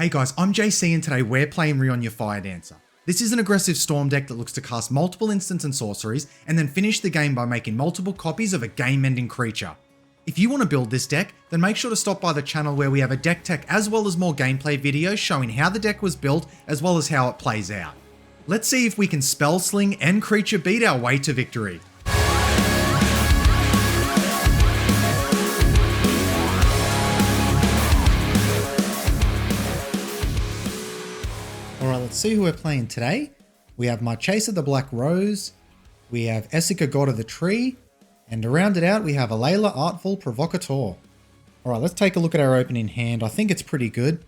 Hey guys, I'm JC and today we're playing Rionya Fire Dancer. This is an aggressive storm deck that looks to cast multiple instants and sorceries and then finish the game by making multiple copies of a game-ending creature. If you want to build this deck, then make sure to stop by the channel where we have a deck tech as well as more gameplay videos showing how the deck was built as well as how it plays out. Let's see if we can spell sling and creature beat our way to victory. Alright, let's see who we're playing today. We have Marchesa the Black Rose, we have Esika God of the Tree, and to round it out we have Alayla Artful Provocateur. Alright, let's take a look at our opening hand. I think it's pretty good.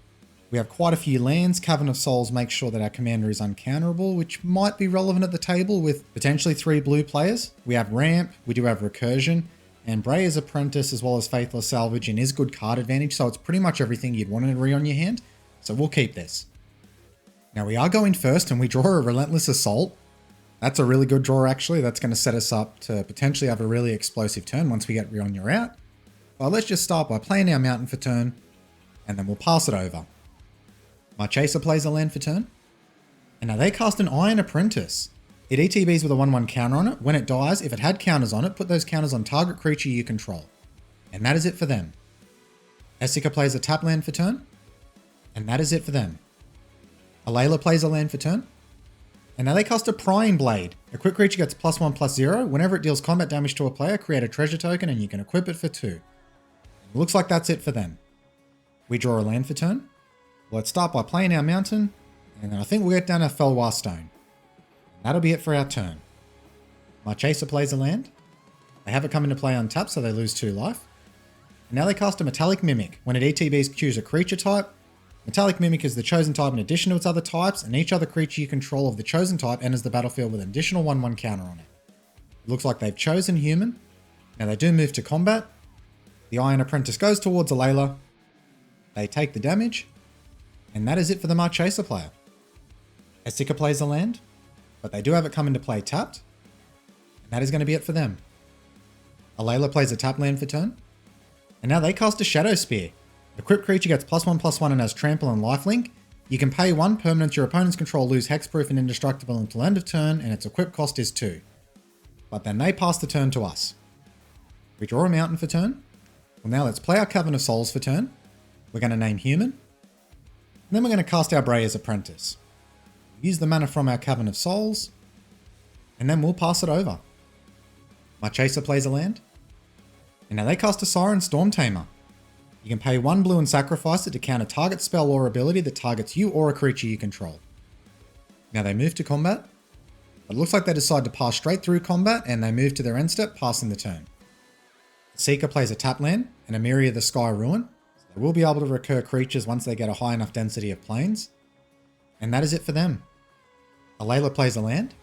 We have quite a few lands. Cavern of Souls makes sure that our commander is uncounterable, which might be relevant at the table with potentially 3 blue players. We have Ramp, we do have Recursion, and Breya's Apprentice as well as Faithless Salvage and is good card advantage, so it's pretty much everything you'd want in a Rionya hand, so we'll keep this. Now we are going first and we draw a Relentless Assault. That's a really good draw actually. That's going to set us up to potentially have a really explosive turn once we get Rionya out. But let's just start by playing our Mountain for turn and then we'll pass it over. Marchesa plays a land for turn. And now they cast an Iron Apprentice. It ETBs with a 1/1 counter on it. When it dies, if it had counters on it, put those counters on target creature you control. And that is it for them. Esika plays a tap land for turn. And that is it for them. Alayla plays a land for turn. And now they cast a Prying Blade. A quick creature gets +1/+0. Whenever it deals combat damage to a player, create a treasure token and you can equip it for 2. It looks like that's it for them. We draw a land for turn. Let's start by playing our Mountain. And then I think we'll get down our Felwar Stone. And that'll be it for our turn. Marchesa plays a land. They have it come into play untapped, so they lose 2 life. And now they cast a Metallic Mimic. When it ETBs, choose a creature type. Metallic Mimic is the chosen type in addition to its other types, and each other creature you control of the chosen type enters the battlefield with an additional 1/1 counter on it. It looks like they've chosen Human. Now they do move to combat. The Iron Apprentice goes towards Alayla. They take the damage. And that is it for the Marchesa player. Esika plays a land, but they do have it come into play tapped. And that is going to be it for them. Alayla plays a tap land for turn. And now they cast a Shadow Spear. Equipped creature gets +1/+1 and has trample and lifelink. You can pay 1 permanent your opponents control lose hexproof and indestructible until end of turn, and its equip cost is 2. But then they pass the turn to us. We draw a Mountain for turn. Well, now let's play our Cavern of Souls for turn. We're going to name Human. And then we're going to cast our Breya's Apprentice. Use the mana from our Cavern of Souls. And then we'll pass it over. Marchesa plays a land. And now they cast a Siren Storm Tamer. You can pay 1 blue and sacrifice it to counter target spell or ability that targets you or a creature you control. Now they move to combat. It looks like they decide to pass straight through combat and they move to their end step, passing the turn. The Seeker plays a tap land and Emeria the Sky Ruin. So they will be able to recur creatures once they get a high enough density of planes. And that is it for them. Alayla plays a land.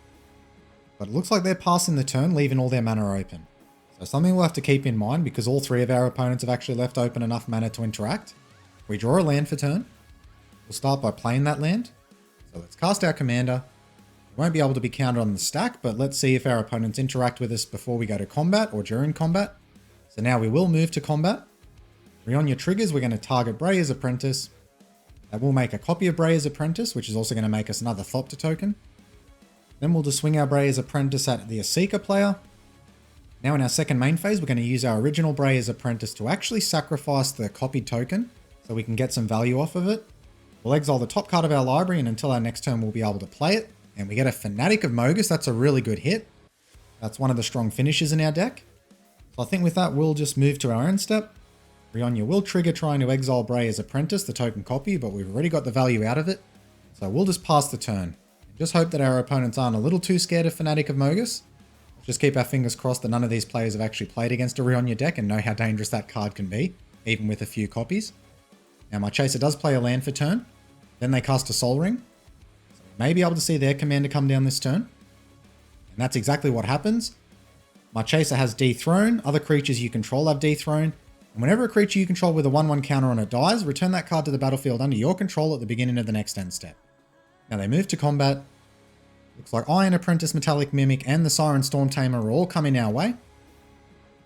But it looks like they're passing the turn, leaving all their mana open. So something we'll have to keep in mind because all 3 of our opponents have actually left open enough mana to interact. We draw a land for turn. We'll start by playing that land. So let's cast our commander. We won't be able to be counted on the stack, but let's see if our opponents interact with us before we go to combat or during combat. So now we will move to combat. Rionya triggers, we're going to target Breya's Apprentice. That will make a copy of Breya's Apprentice, which is also going to make us another Thopter token. Then we'll just swing our Breya's Apprentice at the Esika player. Now in our second main phase, we're going to use our original Breya's Apprentice to actually sacrifice the copied token so we can get some value off of it. We'll exile the top card of our library and until our next turn we'll be able to play it. And we get a Fanatic of Mogis. That's a really good hit. That's one of the strong finishes in our deck. So I think with that we'll just move to our end step. Rionya will trigger trying to exile Breya's Apprentice, the token copy, but we've already got the value out of it. So we'll just pass the turn. Just hope that our opponents aren't a little too scared of Fanatic of Mogis. Just keep our fingers crossed that none of these players have actually played against a Rionya deck and know how dangerous that card can be, even with a few copies. Now Marchesa does play a land for turn. Then they cast a Sol Ring. So we may be able to see their commander come down this turn. And that's exactly what happens. Marchesa has Dethrone. Other creatures you control have Dethrone. And whenever a creature you control with a 1/1 counter on it dies, return that card to the battlefield under your control at the beginning of the next end step. Now they move to combat. Looks like Iron Apprentice, Metallic Mimic, and the Siren Storm Tamer are all coming our way.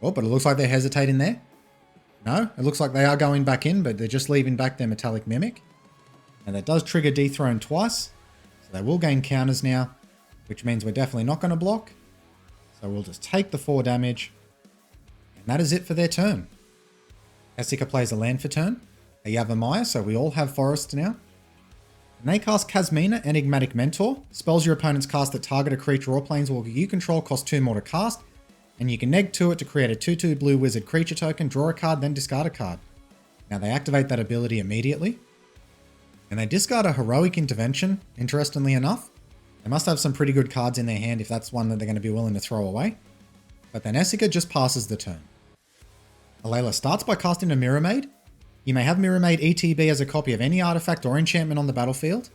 Oh, but it looks like they're hesitating there. No, it looks like they are going back in, but they're just leaving back their Metallic Mimic. And that does trigger Dethrone twice. So they will gain counters now, which means we're definitely not going to block. So we'll just take the 4 damage. And that is it for their turn. Esika plays a land for turn, a Yavimaya, so we all have forests now. And they cast Kasmina, Enigmatic Mentor. Spells your opponents cast that target a creature or planeswalker you control cost 2 more to cast, and you can neg 2 it to create a 2/2 blue wizard creature token, draw a card, then discard a card. Now they activate that ability immediately. And they discard a Heroic Intervention, interestingly enough. They must have some pretty good cards in their hand if that's one that they're going to be willing to throw away. But then Esika just passes the turn. Alayla starts by casting a Mirror Maid. You may have Mirror Maid ETB as a copy of any artifact or enchantment on the battlefield.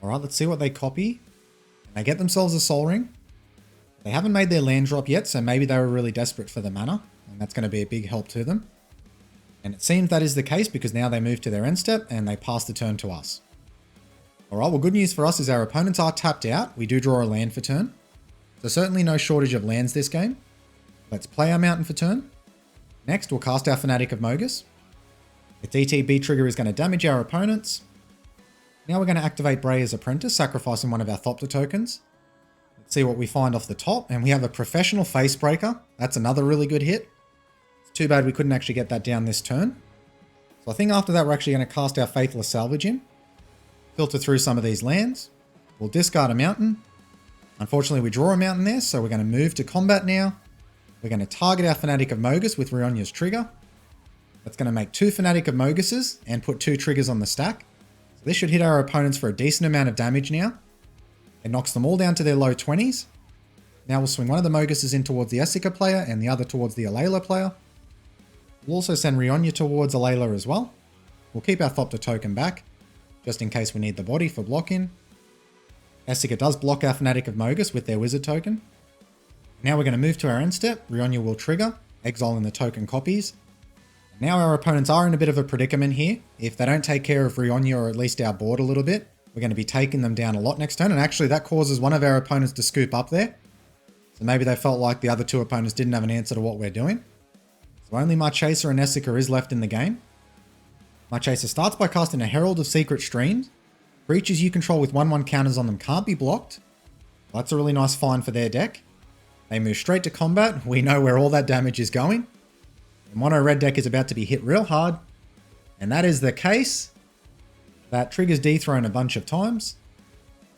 Alright, let's see what they copy. And they get themselves a Sol Ring. They haven't made their land drop yet, so maybe they were really desperate for the mana, and that's going to be a big help to them. And it seems that is the case because now they move to their end step and they pass the turn to us. Alright, well, good news for us is our opponents are tapped out. We do draw a land for turn. So certainly no shortage of lands this game. Let's play our Mountain for turn. Next, we'll cast our Fanatic of Mogis. Its ETB trigger is going to damage our opponents. Now we're going to activate Breya's Apprentice, sacrificing one of our Thopter tokens. Let's see what we find off the top. And we have a Professional Facebreaker. That's another really good hit. It's too bad we couldn't actually get that down this turn. So I think after that we're actually going to cast our Faithless Salvage in. Filter through some of these lands. We'll discard a Mountain. Unfortunately we draw a Mountain there, so we're going to move to combat now. We're going to target our Fanatic of Mogis with Rionya's trigger. That's going to make 2 Fanatic of Mogises and put 2 triggers on the stack. So this should hit our opponents for a decent amount of damage now. It knocks them all down to their low 20s. Now we'll swing one of the Mogises in towards the Esika player and the other towards the Alayla player. We'll also send Rionya towards Alayla as well. We'll keep our Thopter token back, just in case we need the body for blocking. Esika does block our Fanatic of Mogis with their Wizard token. Now we're going to move to our end step. Rionya will trigger, exiling the token copies. Now our opponents are in a bit of a predicament here. If they don't take care of Rionya or at least our board a little bit, we're going to be taking them down a lot next turn. And actually that causes one of our opponents to scoop up there. So maybe they felt like the other 2 opponents didn't have an answer to what we're doing. So only Marchesa and Esika is left in the game. Marchesa starts by casting a Herald of Secret Streams. Creatures you control with 1/1 counters on them can't be blocked. Well, that's a really nice find for their deck. They move straight to combat. We know where all that damage is going. The mono red deck is about to be hit real hard. And that is the case. That triggers Dethrone a bunch of times.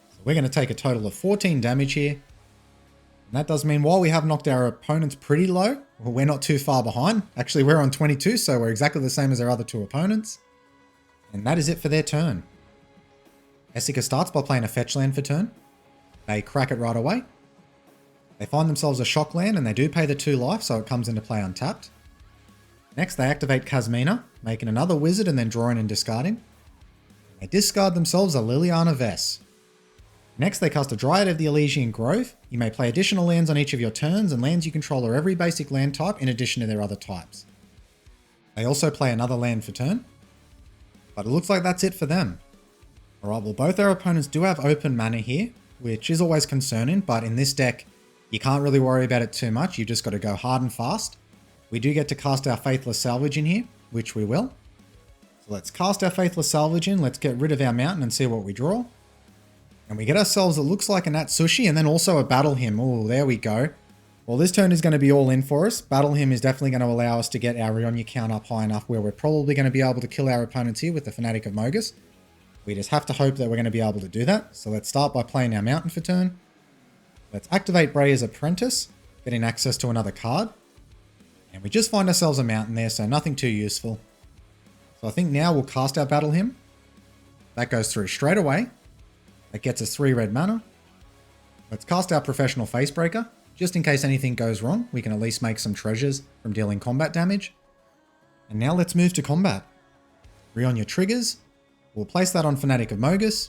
So we're going to take a total of 14 damage here. And that does mean while we have knocked our opponents pretty low, well, we're not too far behind. Actually, we're on 22, so we're exactly the same as our other 2 opponents. And that is it for their turn. Esika starts by playing a fetch land for turn. They crack it right away. They find themselves a shock land and they do pay the 2 life, so it comes into play untapped. Next, they activate Kasmina, making another wizard and then drawing and discarding. They discard themselves a Liliana Vess. Next, they cast a Dryad of the Elysian Grove. You may play additional lands on each of your turns, and lands you control are every basic land type in addition to their other types. They also play another land for turn. But it looks like that's it for them. Alright, well both our opponents do have open mana here, which is always concerning, but in this deck, you can't really worry about it too much. You've just got to go hard and fast. We do get to cast our Faithless Salvage in here, which we will. So let's cast our Faithless Salvage in. Let's get rid of our Mountain and see what we draw. And we get ourselves, it looks like a Natsushi, and then also a Battle Hymn. Oh, there we go. Well, this turn is going to be all in for us. Battle Hymn is definitely going to allow us to get our Rionya count up high enough where we're probably going to be able to kill our opponents here with the Fanatic of Mogis. We just have to hope that we're going to be able to do that. So let's start by playing our Mountain for turn. Let's activate Breya's Apprentice, getting access to another card. And we just find ourselves a Mountain there, so nothing too useful. So I think now we'll cast our Battle Hymn. That goes through straight away. That gets us 3 red mana. Let's cast our Professional Facebreaker. Just in case anything goes wrong, we can at least make some treasures from dealing combat damage. And now let's move to combat. Rionya triggers. We'll place that on Fanatic of Mogis.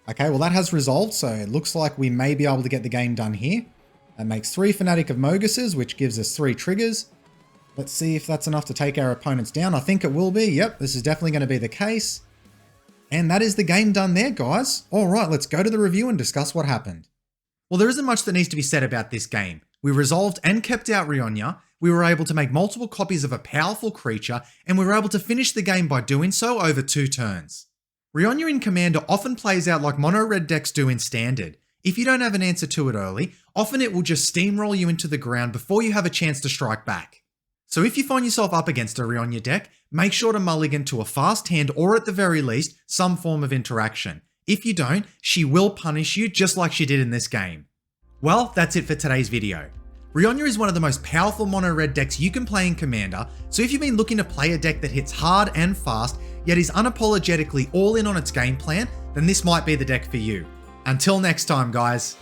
Okay, well that has resolved, so it looks like we may be able to get the game done here. That makes 3 Fanatic of Mogises, which gives us 3 triggers. Let's see if that's enough to take our opponents down. I think it will be. Yep, this is definitely going to be the case. And that is the game done there, guys. All right, let's go to the review and discuss what happened. Well, there isn't much that needs to be said about this game. We resolved and kept out Rionya. We were able to make multiple copies of a powerful creature, and we were able to finish the game by doing so over 2 turns. Rionya in Commander often plays out like mono red decks do in Standard. If you don't have an answer to it early, often it will just steamroll you into the ground before you have a chance to strike back. So if you find yourself up against a Rionya deck, make sure to mulligan to a fast hand or at the very least, some form of interaction. If you don't, she will punish you just like she did in this game. Well, that's it for today's video. Rionya is one of the most powerful mono red decks you can play in Commander, so if you've been looking to play a deck that hits hard and fast, yet is unapologetically all in on its game plan, then this might be the deck for you. Until next time, guys.